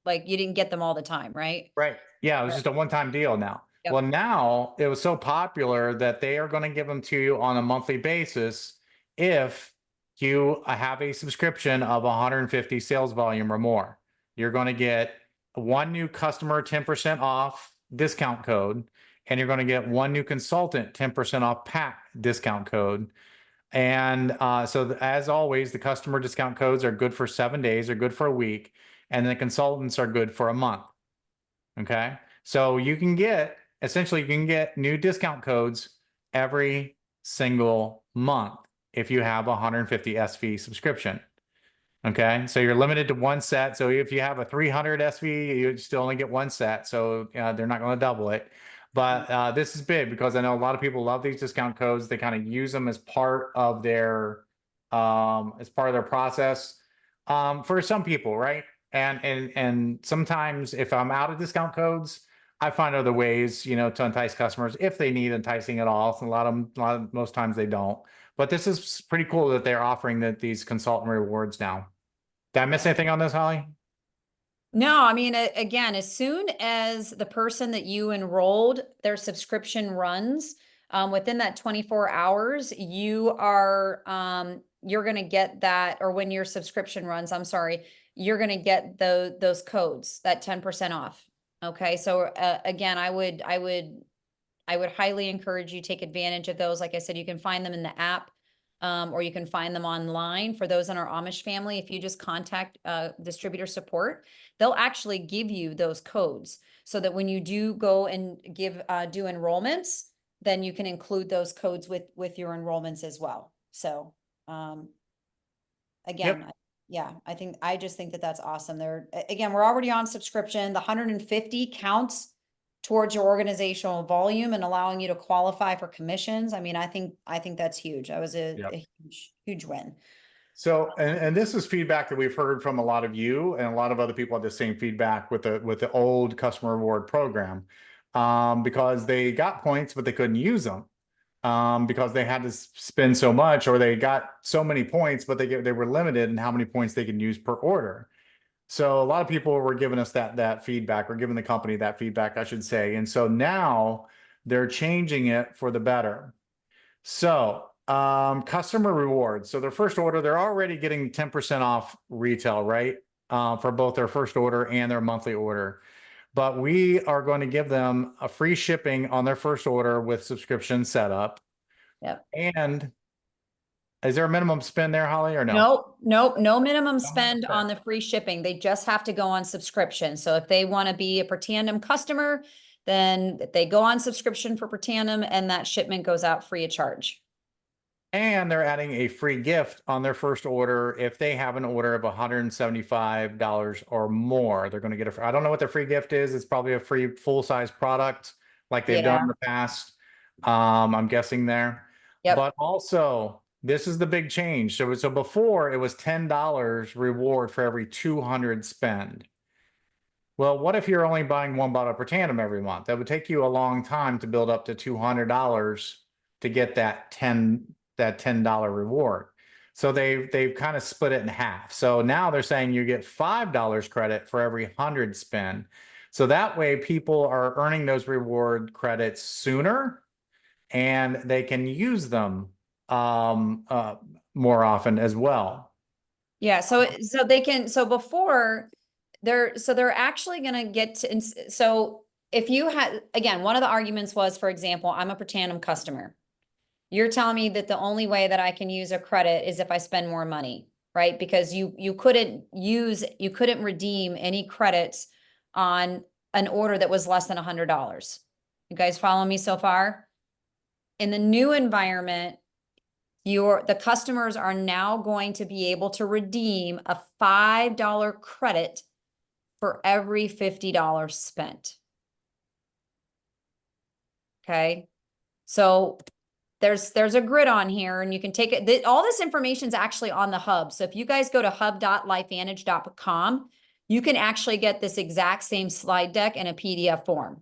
like you didn't get them all the time, right? right. Yeah, it was just a one-time deal now. Yep. Well, now it was so popular that they are going to give them to you on a monthly basis if you have a subscription of 150 sales volume or more. You're going to get one new customer 10% off discount code, and you're going to get one new consultant 10% off pack discount code. And as always, the customer discount codes are good for 7 days, are good for a week, and the consultants are good for a month. Okay. So you can get, essentially, you can get new discount codes every single month if you have a 150 SV subscription. Okay. So you're limited to one set. So if you have a 300 SV, you still only get one set. So they're not going to double it. But this is big because I know a lot of people love these discount codes. They kind of use them as part of their process. For some people, right? And sometimes if I'm out of discount codes, I find other ways, to entice customers if they need enticing at all. So most times they don't. But this is pretty cool that they're offering these consultant rewards now. Did I miss anything on this, Holly? No, I mean, again, as soon as the person that you enrolled, their subscription runs, within that 24 hours, you're going to get that, or when your subscription runs, I'm sorry, you're going to get those codes, that 10% off. Okay. So, again, I would highly encourage you to take advantage of those. Like I said, you can find them in the app. Or you can find them online. For those in our Amish family, if you just contact distributor support, they'll actually give you those codes so that when you do go and do enrollments, then you can include those codes with your enrollments as well. So again, Yep. I just think that that's awesome. Again, we're already on subscription. The 150 counts towards your organizational volume and allowing you to qualify for commissions. I mean, I think that's huge. That was a huge win. So, and this is feedback that we've heard from a lot of you, and a lot of other people had the same feedback with the old customer reward program, because they got points, but they couldn't use them, because they had to spend so much, or they got so many points, but they were limited in how many points they can use per order. So a lot of people were giving us that feedback, or giving the company that feedback, I should say. And so now they're changing it for the better. So customer rewards. So their first order, they're already getting 10% off retail, right? For both their first order and their monthly order. But we are going to give them a free shipping on their first order with subscription setup. Yep. And is there a minimum spend there, Holly, or no? Nope. No minimum spend on the free shipping. They just have to go on subscription. So if they want to be a Pertandem customer, then they go on subscription for Pertandem, and that shipment goes out free of charge. And they're adding a free gift on their first order. If they have an order of $175 or more, they're going to get I don't know what the free gift is. It's probably a free full-size product like they've done in the past. I'm guessing there. Yep. But also, this is the big change. So before it was $10 reward for every 200 spend. Well, what if you're only buying one bottle of Pertandem every month? That would take you a long time to build up to $200 to get that $10 reward. So they've kind of split it in half. So now they're saying you get $5 credit for every 100 spend. So that way people are earning those reward credits sooner, and they can use them more often as well. Yeah. So before they're actually going to get to, so if you had, again, one of the arguments was, for example, I'm a Pratanum customer. You're telling me that the only way that I can use a credit is if I spend more money, right? Because you couldn't redeem any credits on an order that was less than $100. You guys follow me so far? In the new environment, the customers are now going to be able to redeem a $5 credit for every $50 spent. Okay, so there's a grid on here, and you can take it. All this information is actually on the hub. So if you guys go to hub.lifevantage.com, you can actually get this exact same slide deck in a PDF form,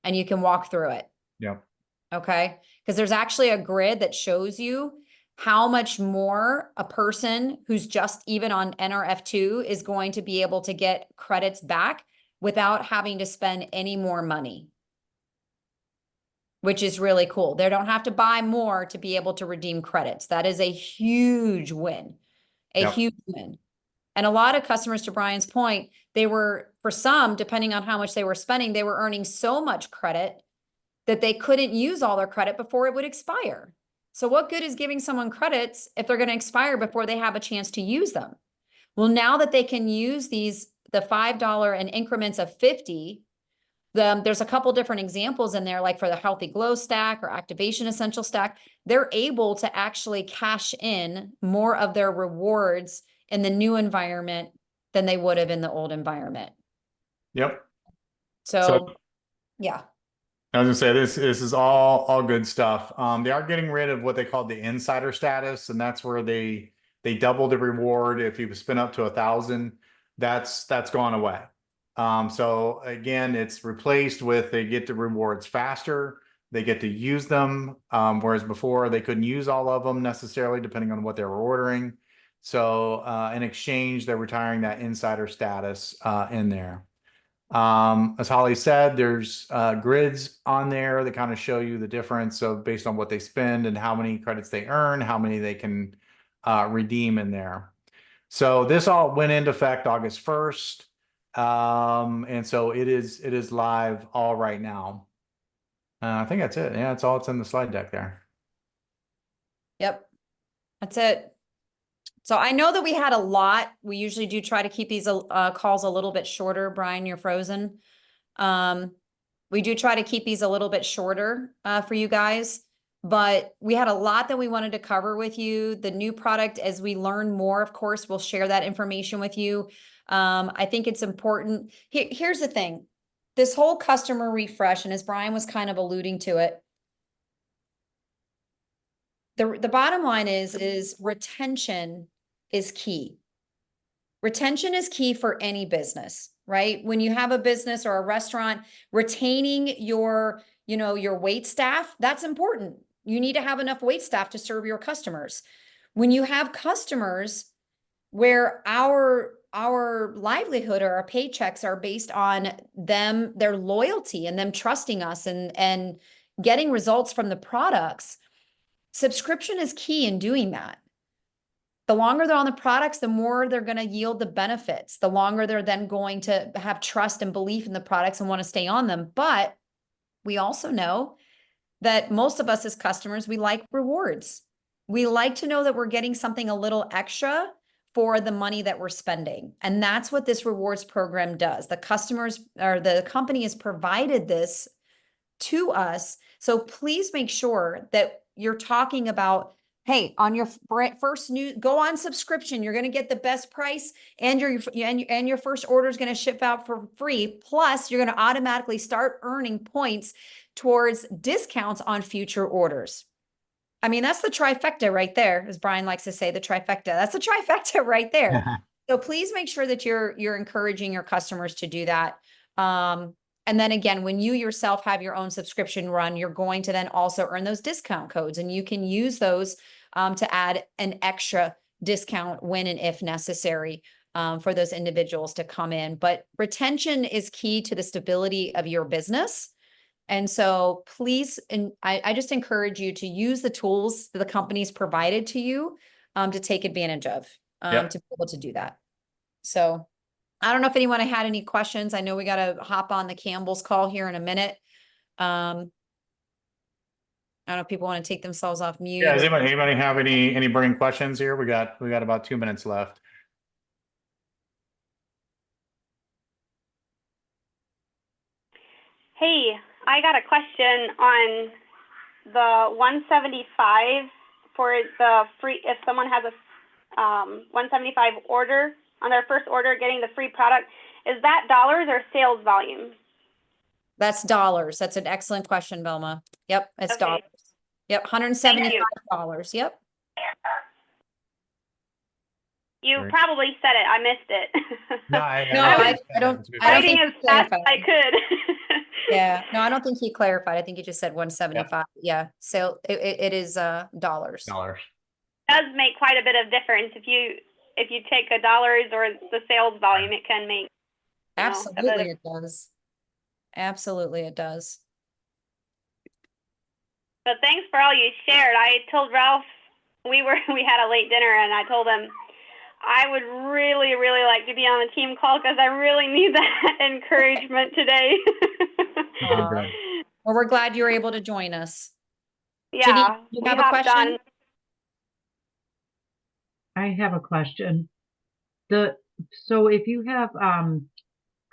and you can walk through it. Yeah. Okay, because there's actually a grid that shows you how much more a person who's just even on NRF2 is going to be able to get credits back without having to spend any more money, which is really cool. They don't have to buy more to be able to redeem credits. That is a huge win, Yep. huge win. And a lot of customers, to Brian's point, for some, depending on how much they were spending, they were earning so much credit that they couldn't use all their credit before it would expire. So what good is giving someone credits if they're going to expire before they have a chance to use them? Well, now that they can use the $5 in increments of 50, there's a couple different examples in there, like for the Healthy Glow Stack or Activation Essential Stack, they're able to actually cash in more of their rewards in the new environment than they would have in the old environment. Yep. So yeah. I was gonna say this is all good stuff. They are getting rid of what they call the insider status, and that's where they double the reward if you spin up to 1,000. That's gone away. So again, it's replaced with they get the rewards faster, they get to use them, whereas before they couldn't use all of them necessarily, depending on what they were ordering. So in exchange, they're retiring that insider status in there. As Holly said, there's grids on there that kind of show you the difference of based on what they spend and how many credits they earn, how many they can redeem in there. So this all went into effect August 1st. And so it is live all right now. I think that's it. Yeah, that's all it's in the slide deck there. Yep. That's it. So I know that we had a lot. We usually do try to keep these calls a little bit shorter. Brian, you're frozen. We do try to keep these a little bit shorter for you guys, but we had a lot that we wanted to cover with you. The new product, as we learn more, of course, we'll share that information with you. I think it's important. Here's the thing. This whole customer refresh, and as Brian was kind of alluding to it, the bottom line is retention is key. Retention is key for any business, right? When you have a business or a restaurant, retaining your wait staff, that's important. You need to have enough wait staff to serve your customers. When you have customers where our livelihood or our paychecks are based on them, their loyalty and them trusting us and getting results from the products, subscription is key in doing that. The longer they're on the products, the more they're going to yield the benefits. The longer they're then going to have trust and belief in the products and want to stay on them. But we also know that most of us as customers, we like rewards. We like to know that we're getting something a little extra for the money that we're spending. And that's what this rewards program does. The customers or the company has provided this to us. So please make sure that you're talking about, hey, on your first go on subscription, you're going to get the best price and your first order is going to ship out for free. Plus, you're going to automatically start earning points towards discounts on future orders. I mean, that's the trifecta right there, as Brian likes to say, the trifecta. That's the trifecta right there. So please make sure that you're encouraging your customers to do that. And then again, when you yourself have your own subscription run, you're going to then also earn those discount codes, and you can use those to add an extra discount when and if necessary for those individuals to come in. But retention is key to the stability of your business. And so please, and I just encourage you to use the tools that the company's provided to you to take advantage of, to be able to do that. So I don't know if anyone had any questions. I know we gotta hop on the Campbell's call here in a minute. I don't know if people want to take themselves off mute. Yeah, does or- anybody have any burning questions here? We got about 2 minutes left. Hey, I got a question on the 175 for the free, if someone has a 175 order, on their first order, getting the free product, is that dollars or sales volume? That's dollars. That's an excellent question, Velma. Yep, it's Okay. dollars. Yep, $175. Yep. You Great. probably said it, I missed it. No, No, I I was don't. That's a good I don't writing think as he fast clarified. as I could. Yeah, no, I don't think he clarified. I think he just said 175. Yeah, so it is dollars. dollars. Does make quite a bit of difference if you take a dollars or the sales volume, it can make, you know, a bit Absolutely, of- it does. Absolutely, it does. But thanks for all you shared. I told Ralph we had a late dinner, and I told him I would really, really like to be on the team call because I really need that encouragement today. Well, we're glad you were able to join us. Yeah, you we have a hopped question? on. I have a question. So if you have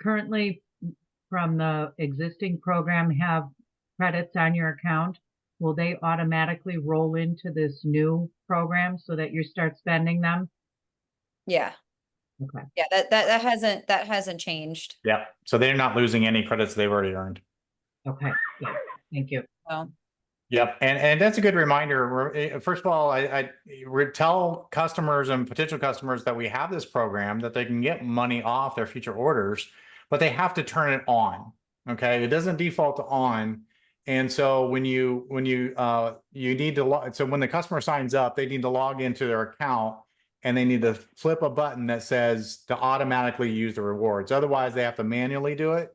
currently from the existing program have credits on your account, will they automatically roll into this new program so that you start spending them? Yeah, Okay. yeah, that hasn't changed. Yeah, so they're not losing any credits they've already earned. Okay. Yeah. Thank you. So, Yep, and that's a good reminder. First of all, I tell customers and potential customers that we have this program that they can get money off their future orders, but they have to turn it on. Okay, it doesn't default to on, and so when you need to log, so when the customer signs up, they need to log into their account and they need to flip a button that says to automatically use the rewards. Otherwise, they have to manually do it.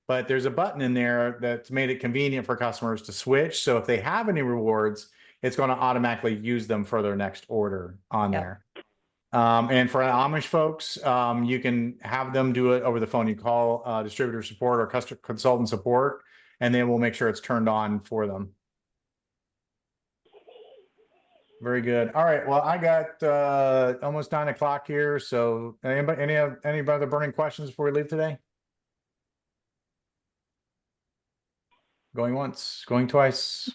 But there's a button in there that's made it convenient for customers to switch. So if they have any rewards, it's going to automatically use them for their next order on Yep. there. And for Amish folks, you can have them do it over the phone. You call distributor support or customer consultant support, and they will make sure it's turned on for them. Very good. All right. Well, I got almost 9 o'clock here. So anybody, any other burning questions before we leave today? Going once, going twice.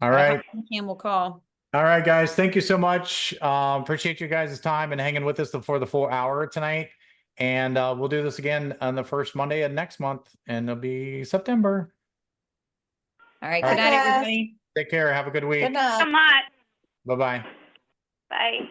All right. Campbell call. All right, guys. Thank you so much. Appreciate you guys' time and hanging with us for the full hour tonight. And we'll do this again on the first Monday of next month, and it'll be September. All right, All good right. night, everybody. Take care. Have a good week. So much. Bye-bye. Bye.